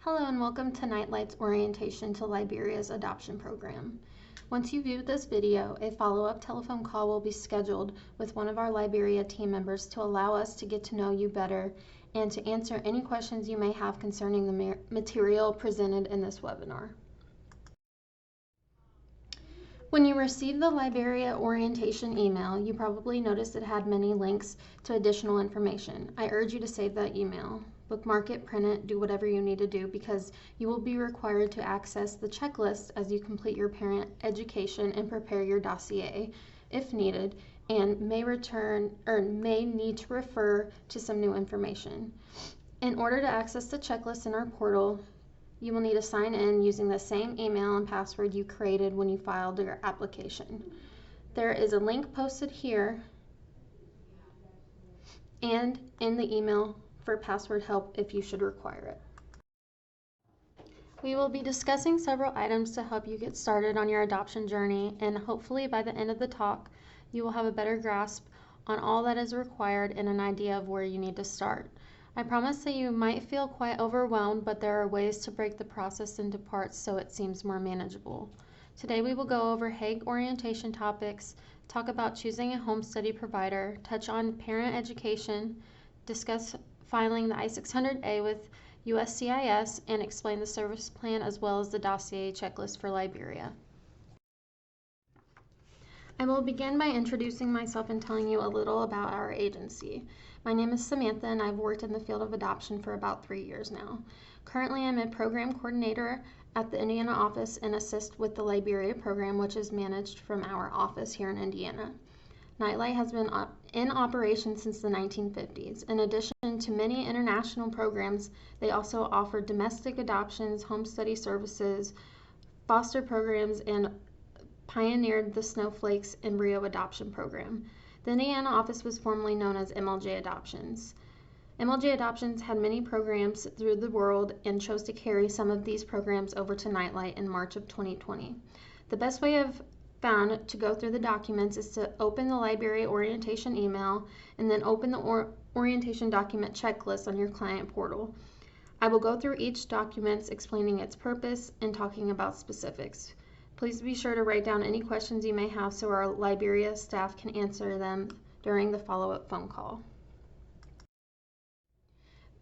Hello and welcome to Nightlight's orientation to Liberia's adoption program. Once you view this video, a follow-up telephone call will be scheduled with one of our Liberia team members to allow us to get to know you better and to answer any questions you may have concerning the material presented in this webinar. When you received the Liberia orientation email, you probably noticed it had many links to additional information. I urge you to save that email. Bookmark it, print it, do whatever you need to do because you will be required to access the checklist as you complete your parent education and prepare your dossier if needed, and may need to refer to some new information. In order to access the checklist in our portal, you will need to sign in using the same email and password you created when you filed your application. There is a link posted here and in the email for password help if you should require it. We will be discussing several items to help you get started on your adoption journey, and hopefully by the end of the talk, you will have a better grasp on all that is required and an idea of where you need to start. I promise that you might feel quite overwhelmed, but there are ways to break the process into parts so it seems more manageable. Today we will go over Hague orientation topics, talk about choosing a home study provider, touch on parent education, discuss filing the I600A with USCIS, and explain the service plan as well as the dossier checklist for Liberia. I will begin by introducing myself and telling you a little about our agency. My name is Samantha and I've worked in the field of adoption for about 3 years now. Currently I'm a program coordinator at the Indiana office and assist with the Liberia program, which is managed from our office here in Indiana. Nightlight has been in operation since the 1950s. In addition to many international programs, they also offer domestic adoptions, home study services, foster programs, and pioneered the Snowflakes embryo adoption program. The Indiana office was formerly known as MLJ Adoptions. MLJ Adoptions had many programs through the world and chose to carry some of these programs over to Nightlight in March of 2020. The best way I've found to go through the documents is to open the Liberia orientation email and then open the orientation document checklist on your client portal. I will go through each document explaining its purpose and talking about specifics. Please be sure to write down any questions you may have so our Liberia staff can answer them during the follow-up phone call.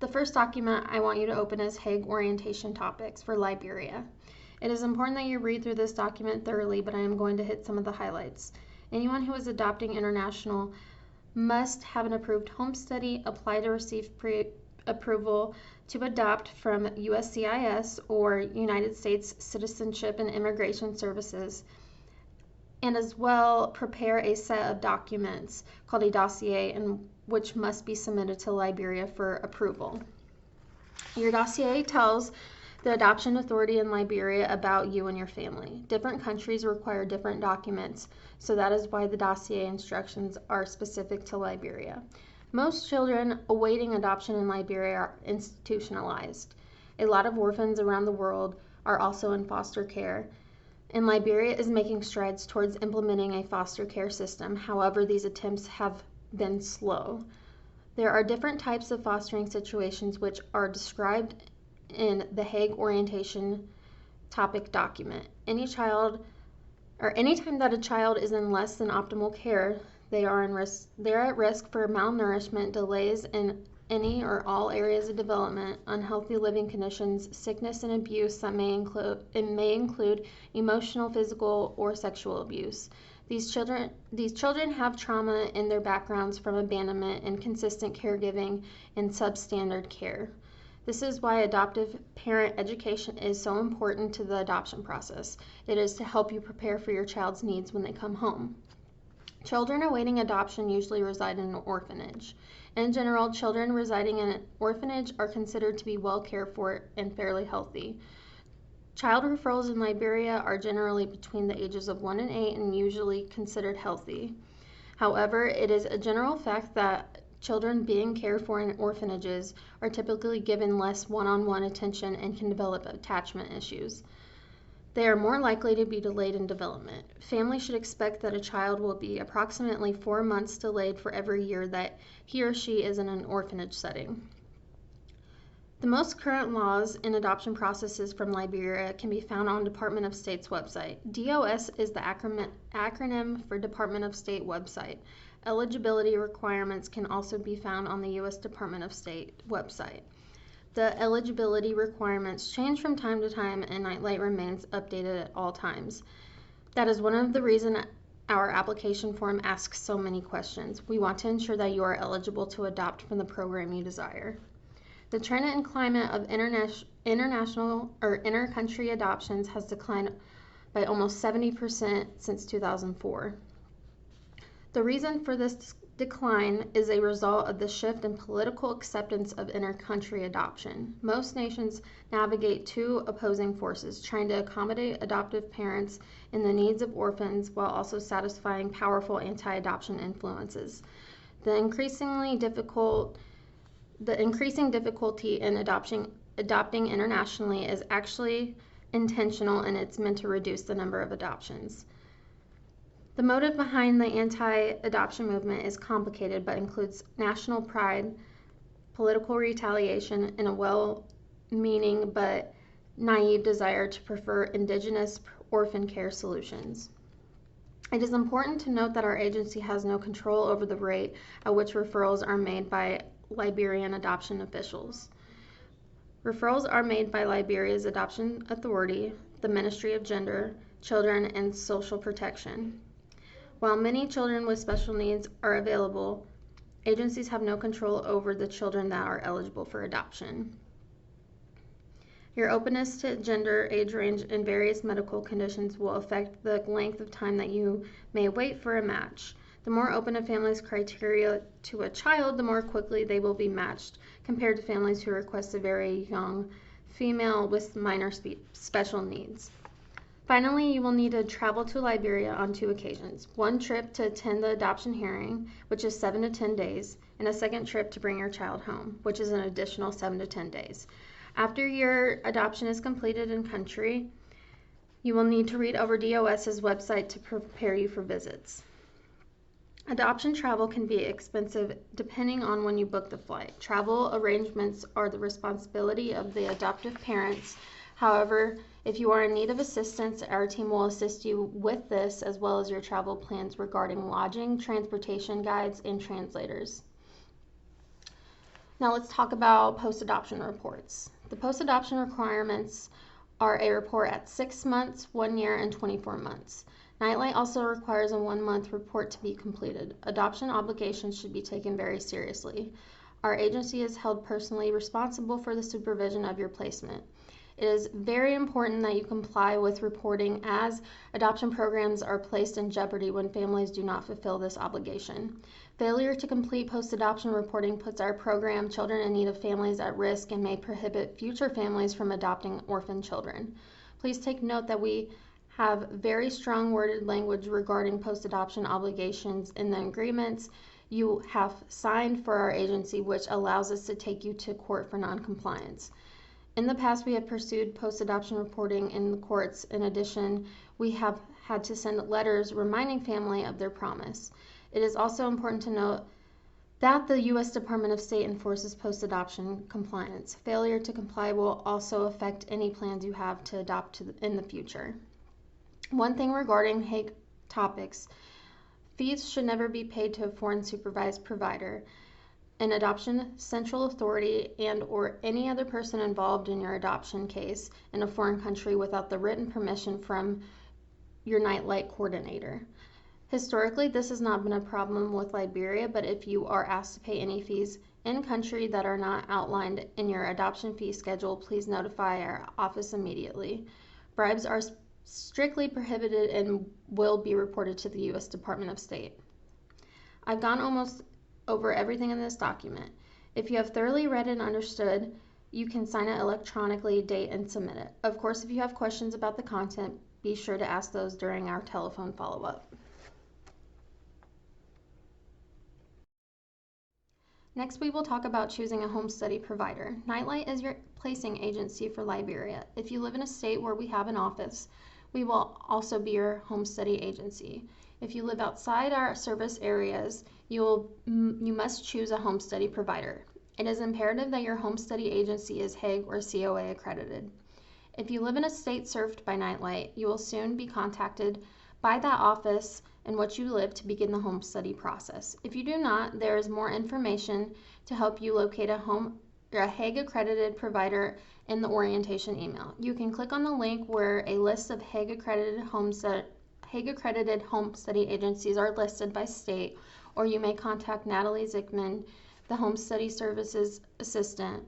The first document I want you to open is Hague orientation topics for Liberia. It is important that you read through this document thoroughly, but I am going to hit some of the highlights. Anyone who is adopting international must have an approved home study, apply to receive pre-approval to adopt from USCIS or United States Citizenship and Immigration Services, and as well prepare a set of documents called a dossier, and which must be submitted to Liberia for approval. Your dossier tells the adoption authority in Liberia about you and your family. Different countries require different documents, so that is why the dossier instructions are specific to Liberia. Most children awaiting adoption in Liberia are institutionalized. A lot of orphans around the world are also in foster care, and Liberia is making strides towards implementing a foster care system. However, these attempts have been slow. There are different types of fostering situations which are described in the Hague orientation topic document. Anytime that a child is in less than optimal care, they are at risk for malnourishment, delays in any or all areas of development, unhealthy living conditions, sickness and abuse that may include emotional, physical, or sexual abuse. These children have trauma in their backgrounds from abandonment, inconsistent caregiving, and substandard care. This is why adoptive parent education is so important to the adoption process. It is to help you prepare for your child's needs when they come home. Children awaiting adoption usually reside in an orphanage. In general, children residing in an orphanage are considered to be well cared for and fairly healthy. Child referrals in Liberia are generally between the ages of 1 and 8 and usually considered healthy. However, it is a general fact that children being cared for in orphanages are typically given less one-on-one attention and can develop attachment issues. They are more likely to be delayed in development. Families should expect that a child will be approximately 4 months delayed for every year that he or she is in an orphanage setting. The most current laws and adoption processes from Liberia can be found on Department of State's website. DOS is the acronym for Department of State website. Eligibility requirements can also be found on the U.S. Department of State website. The eligibility requirements change from time to time, and Nightlight remains updated at all times. That is one of the reasons our application form asks so many questions. We want to ensure that you are eligible to adopt from the program you desire. The trend and climate of international or inter-country adoptions has declined by almost 70% since 2004. The reason for this decline is a result of the shift in political acceptance of inter-country adoption. Most nations navigate two opposing forces, trying to accommodate adoptive parents and the needs of orphans while also satisfying powerful anti-adoption influences. The increasing difficulty in adopting internationally is actually intentional, and it's meant to reduce the number of adoptions. The motive behind the anti-adoption movement is complicated but includes national pride, political retaliation, and a well-meaning but naive desire to prefer indigenous orphan care solutions. It is important to note that our agency has no control over the rate at which referrals are made by Liberian adoption officials. Referrals are made by Liberia's Adoption Authority, the Ministry of Gender, Children, and Social Protection. While many children with special needs are available, agencies have no control over the children that are eligible for adoption. Your openness to gender, age range, and various medical conditions will affect the length of time that you may wait for a match. The more open a family's criteria to a child, the more quickly they will be matched, compared to families who request a very young female with minor special needs. Finally, you will need to travel to Liberia on 2 occasions. One trip to attend the adoption hearing, which is 7 to 10 days, and a second trip to bring your child home, which is an additional 7 to 10 days. After your adoption is completed in country, you will need to read over DOS's website to prepare you for visits. Adoption travel can be expensive depending on when you book the flight. Travel arrangements are the responsibility of the adoptive parents. However, if you are in need of assistance, our team will assist you with this, as well as your travel plans regarding lodging, transportation guides, and translators. Now let's talk about post-adoption reports. The post-adoption requirements are a report at 6 months, 1 year, and 24 months. Nightlight also requires a 1-month report to be completed. Adoption obligations should be taken very seriously. Our agency is held personally responsible for the supervision of your placement. It is very important that you comply with reporting, as adoption programs are placed in jeopardy when families do not fulfill this obligation. Failure to complete post-adoption reporting puts our program, Children in Need of Families, at risk and may prohibit future families from adopting orphan children. Please take note that we have very strong worded language regarding post-adoption obligations in the agreements you have signed for our agency, which allows us to take you to court for non-compliance. In the past, we have pursued post-adoption reporting in the courts. In addition, we have had to send letters reminding family of their promise. It is also important to note that the U.S. Department of State enforces post-adoption compliance. Failure to comply will also affect any plans you have to adopt in the future. One thing regarding Hague topics: fees should never be paid to a foreign supervised provider, an adoption central authority, and/or any other person involved in your adoption case in a foreign country without the written permission from your Nightlight coordinator. Historically, this has not been a problem with Liberia, but if you are asked to pay any fees in country that are not outlined in your adoption fee schedule, please notify our office immediately. Bribes are strictly prohibited and will be reported to the U.S. Department of State. I've gone almost over everything in this document. If you have thoroughly read and understood, you can sign it electronically, date, and submit it. Of course, if you have questions about the content, be sure to ask those during our telephone follow-up. Next, we will talk about choosing a home study provider. Nightlight is your placing agency for Liberia. If you live in a state where we have an office, we will also be your home study agency. If you live outside our service areas, you must choose a home study provider. It is imperative that your home study agency is Hague or COA accredited. If you live in a state served by Nightlight, you will soon be contacted by that office in which you live to begin the home study process. If you do not, there is more information to help you locate a Hague accredited provider in the orientation email. You can click on the link where a list of Hague accredited home study agencies are listed by state, or you may contact Natalie Zickman, the Home Study Services Assistant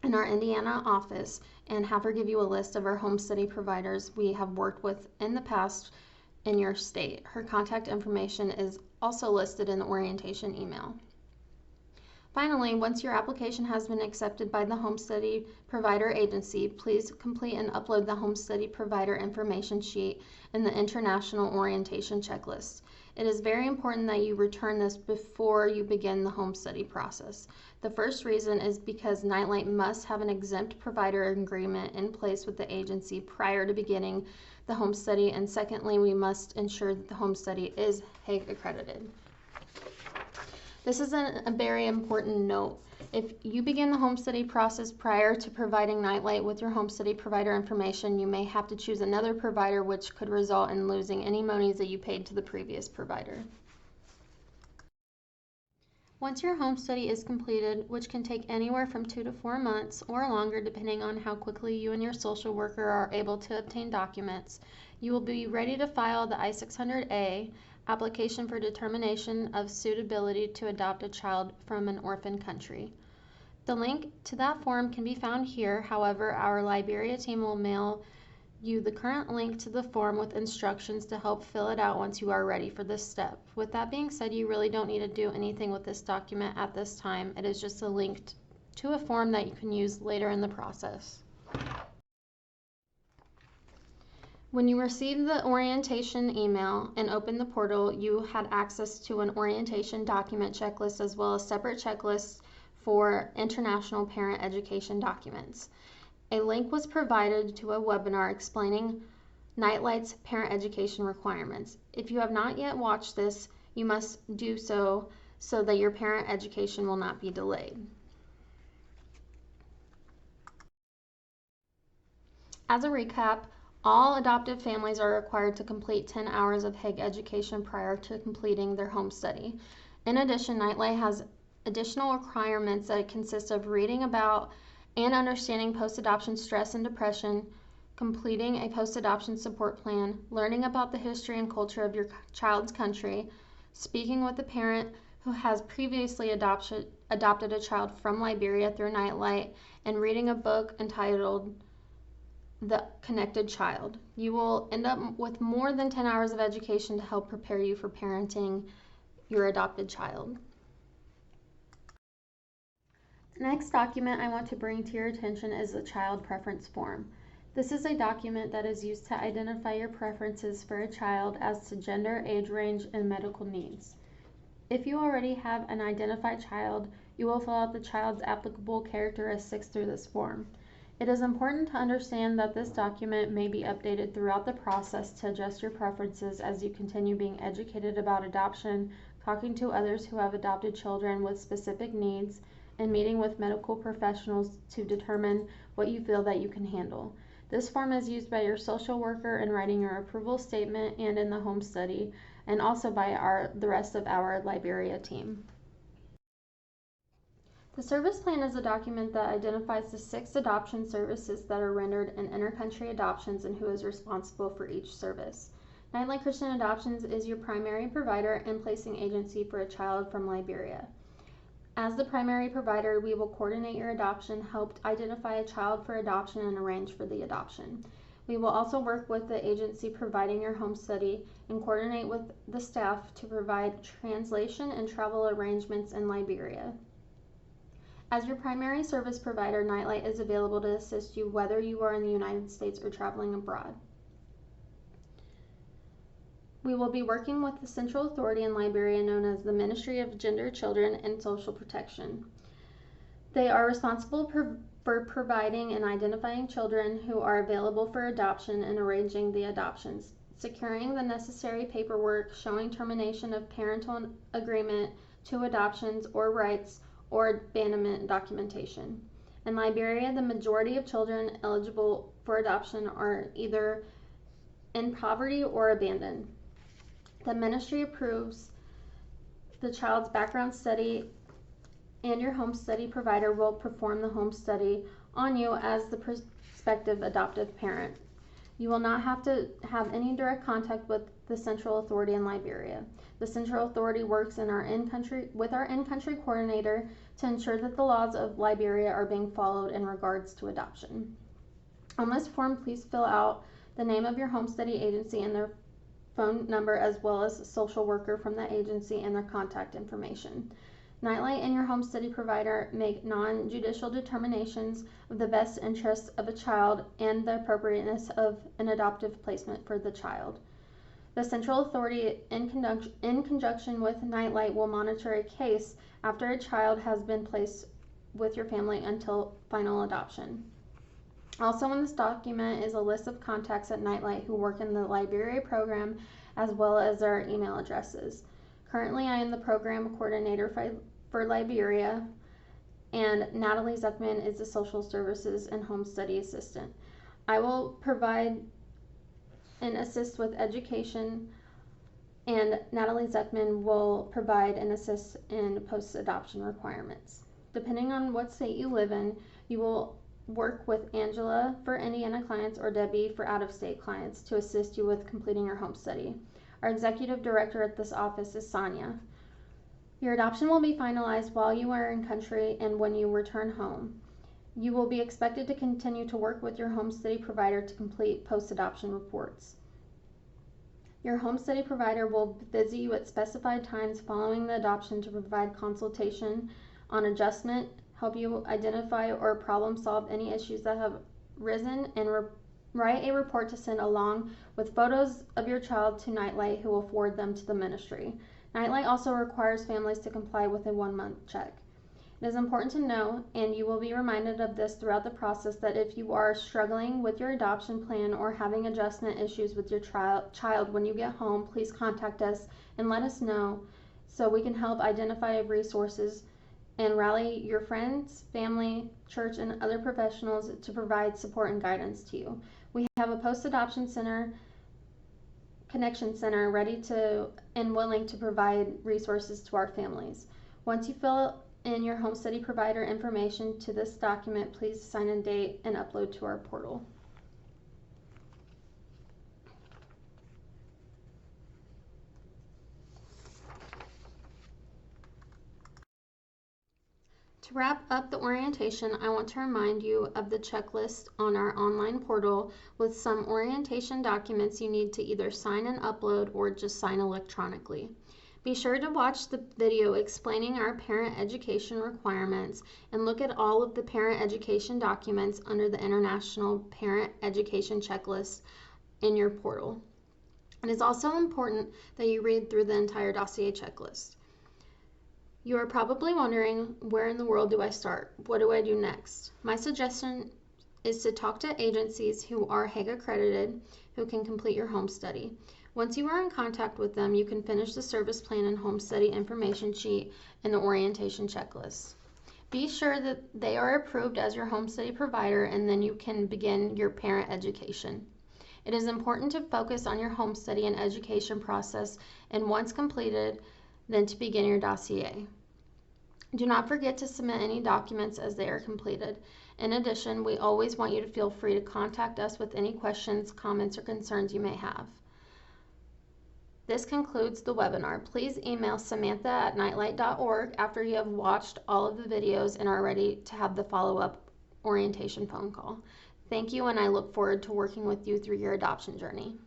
in our Indiana office, and have her give you a list of our home study providers we have worked with in the past in your state. Her contact information is also listed in the orientation email. Finally, once your application has been accepted by the home study provider agency, please complete and upload the home study provider information sheet in the international orientation checklist. It is very important that you return this before you begin the home study process. The first reason is because Nightlight must have an exempt provider agreement in place with the agency prior to beginning the home study, and secondly, we must ensure that the home study is Hague accredited. This is a very important note. If you begin the home study process prior to providing Nightlight with your home study provider information, you may have to choose another provider, which could result in losing any monies that you paid to the previous provider. Once your home study is completed, which can take anywhere from 2 to 4 months or longer depending on how quickly you and your social worker are able to obtain documents, you will be ready to file the I600A Application for determination of suitability to adopt a child from an orphan country. The link to that form can be found here. However, our Liberia team will mail you the current link to the form with instructions to help fill it out once you are ready for this step. With that being said, you really don't need to do anything with this document at this time. It is just a link to a form that you can use later in the process. When you received the orientation email and opened the portal, you had access to an orientation document checklist as well as separate checklists for international parent education documents. A link was provided to a webinar explaining Nightlight's parent education requirements. If you have not yet watched this, you must do so that your parent education will not be delayed. As a recap, all adoptive families are required to complete 10 hours of Hague education prior to completing their home study. In addition, Nightlight has additional requirements that consist of reading about and understanding post-adoption stress and depression, completing a post-adoption support plan, learning about the history and culture of your child's country, speaking with a parent who has previously adopted a child from Liberia through Nightlight, and reading a book entitled The Connected Child. You will end up with more than 10 hours of education to help prepare you for parenting your adopted child. The next document I want to bring to your attention is the Child Preference Form. This is a document that is used to identify your preferences for a child as to gender, age range, and medical needs. If you already have an identified child, you will fill out the child's applicable characteristics through this form. It is important to understand that this document may be updated throughout the process to adjust your preferences as you continue being educated about adoption, talking to others who have adopted children with specific needs, and meeting with medical professionals to determine what you feel that you can handle. This form is used by your social worker in writing your approval statement and in the home study, and also by the rest of our Liberia team. The service plan is a document that identifies the 6 adoption services that are rendered in intercountry adoptions and who is responsible for each service. Nightlight Christian Adoptions is your primary provider and placing agency for a child from Liberia. As the primary provider, we will coordinate your adoption, help identify a child for adoption, and arrange for the adoption. We will also work with the agency providing your home study and coordinate with the staff to provide translation and travel arrangements in Liberia. As your primary service provider, Nightlight is available to assist you whether you are in the United States or traveling abroad. We will be working with the central authority in Liberia known as the Ministry of Gender, Children, and Social Protection. They are responsible for providing and identifying children who are available for adoption and arranging the adoptions, securing the necessary paperwork, showing termination of parental agreement to adoptions or rights, or abandonment documentation. In Liberia, the majority of children eligible for adoption are either in poverty or abandoned. The ministry approves the child's background study, and your home study provider will perform the home study on you as the prospective adoptive parent. You will not have to have any direct contact with the central authority in Liberia. The central authority works with our in-country coordinator to ensure that the laws of Liberia are being followed in regards to adoption. On this form, please fill out the name of your home study agency and their phone number, as well as a social worker from that agency and their contact information. Nightlight and your home study provider make non-judicial determinations of the best interests of a child and the appropriateness of an adoptive placement for the child. The central authority, in conjunction with Nightlight, will monitor a case after a child has been placed with your family until final adoption. Also in this document is a list of contacts at Nightlight who work in the Liberia program, as well as their email addresses. Currently, I am the program coordinator for Liberia, and Natalie Zuckman is the social services and home study assistant. I will provide and assist with education, and Natalie Zuckman will provide and assist in post-adoption requirements. Depending on what state you live in, you will work with Angela for Indiana clients or Debbie for out-of-state clients to assist you with completing your home study. Our executive director at this office is Sonia. Your adoption will be finalized while you are in country and when you return home. You will be expected to continue to work with your home study provider to complete post-adoption reports. Your home study provider will visit you at specified times following the adoption to provide consultation on adjustment, help you identify or problem solve any issues that have risen, and write a report to send along with photos of your child to Nightlight, who will forward them to the ministry. Nightlight also requires families to comply with a 1-month check. It is important to know, and you will be reminded of this throughout the process, that if you are struggling with your adoption plan or having adjustment issues with your child when you get home, please contact us and let us know so we can help identify resources and rally your friends, family, church, and other professionals to provide support and guidance to you. We have a post-adoption connection center ready to and willing to provide resources to our families. Once you fill in your home study provider information to this document, please sign and date and upload to our portal. To wrap up the orientation, I want to remind you of the checklist on our online portal with some orientation documents you need to either sign and upload or just sign electronically. Be sure to watch the video explaining our parent education requirements and look at all of the parent education documents under the International Parent Education Checklist in your portal. It is also important that you read through the entire dossier checklist. You are probably wondering, where in the world do I start? What do I do next? My suggestion is to talk to agencies who are Hague accredited, who can complete your home study. Once you are in contact with them, you can finish the service plan and home study information sheet and the orientation checklist. Be sure that they are approved as your home study provider, and then you can begin your parent education. It is important to focus on your home study and education process, and once completed, then to begin your dossier. Do not forget to submit any documents as they are completed. In addition, we always want you to feel free to contact us with any questions, comments, or concerns you may have. This concludes the webinar. Please email samantha@nightlight.org after you have watched all of the videos and are ready to have the follow-up orientation phone call. Thank you, and I look forward to working with you through your adoption journey.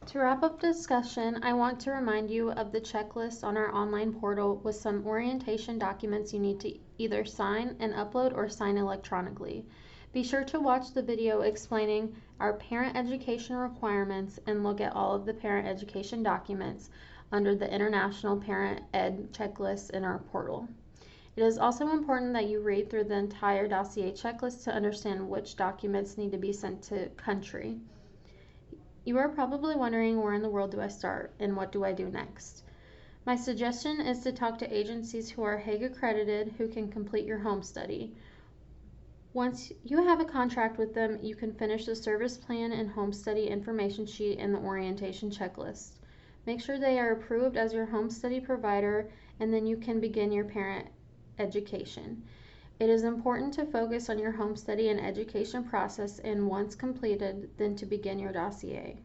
To wrap up the discussion, I want to remind you of the checklist on our online portal with some orientation documents you need to either sign and upload or sign electronically. Be sure to watch the video explaining our parent education requirements and look at all of the parent education documents under the International Parent Ed checklist in our portal. It is also important that you read through the entire dossier checklist to understand which documents need to be sent to country. You are probably wondering, where in the world do I start and what do I do next? My suggestion is to talk to agencies who are Hague accredited who can complete your home study. Once you have a contract with them, you can finish the service plan and home study information sheet and the orientation checklist. Make sure they are approved as your home study provider, and then you can begin your parent education. It is important to focus on your home study and education process, and once completed, then to begin your dossier.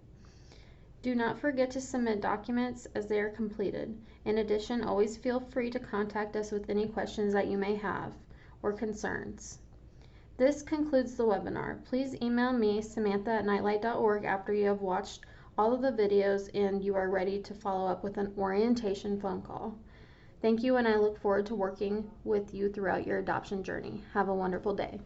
Do not forget to submit documents as they are completed. In addition, always feel free to contact us with any questions that you may have or concerns. This concludes the webinar. Please email me, samantha@nightlight.org, after you have watched all of the videos and you are ready to follow up with an orientation phone call. Thank you, and I look forward to working with you throughout your adoption journey. Have a wonderful day.